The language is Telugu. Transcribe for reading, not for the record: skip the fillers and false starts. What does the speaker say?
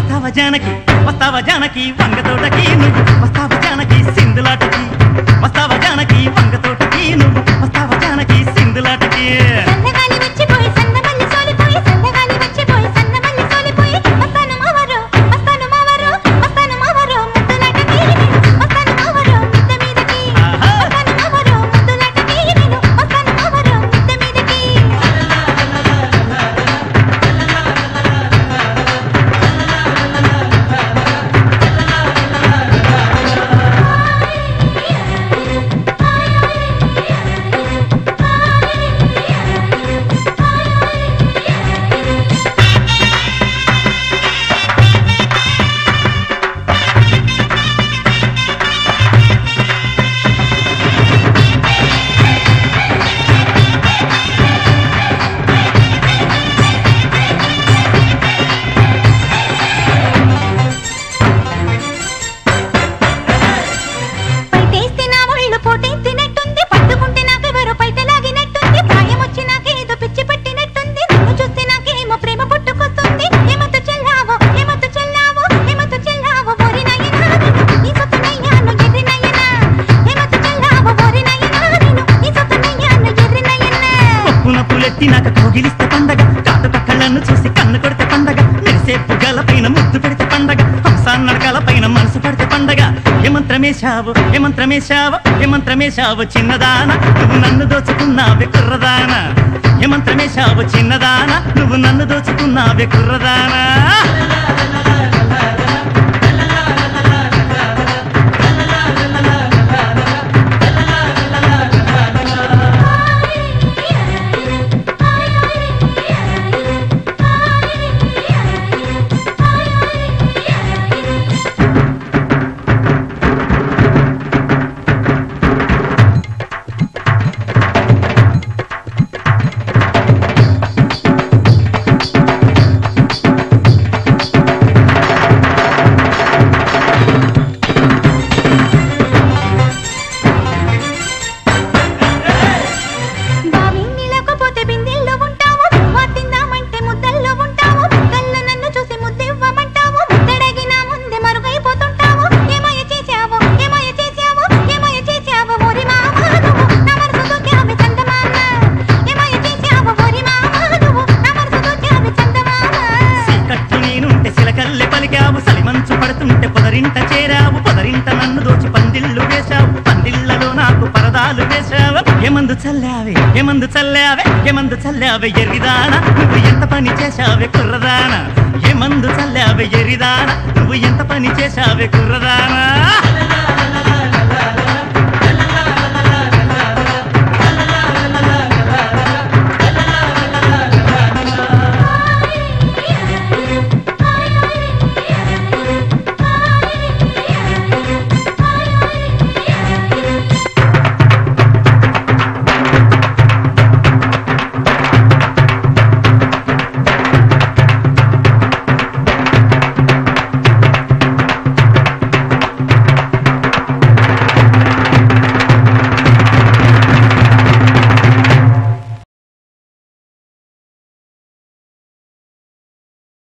వస్తావా జానకి వంగతోటకి నువ్వు వస్తావా జానకి సింధులాటకి వస్తావా జానకి వంగతోటకి నువ్వు వస్తావా జానకి సింధులాటకి నాకు కోగిలిస్తే పండగ కాటు పక్కలను చూసి కన్ను కొడితే పండగ మెరిసే పుగ్గల పైన ముద్దు పెడితే పండగ హంసాన్నడకల పైన మనసు పడితే పండగ ఏమంత్రమేశావు చిన్నదాన నువ్వు నన్ను దోచుకున్నావే కుర్రదాన ఏమంత్రమేశావు చిన్నదాన నువ్వు నన్ను దోచుకున్నావే కుర్రదానా సలిమంచు పడుతుంటే పొదరింట చేరావు పొదరింట నన్ను దోచి పందిళ్ళు వేశావు పందిళ్లలో నాకు పరదాలు వేశావు ఏమందు చల్లావే ఎరిదాన నువ్వు ఎంత పని చేశావే కుర్రదాన ఏమందు చల్లావే ఎరిదాన నువ్వు ఎంత పని చేశావే కుర్రదానా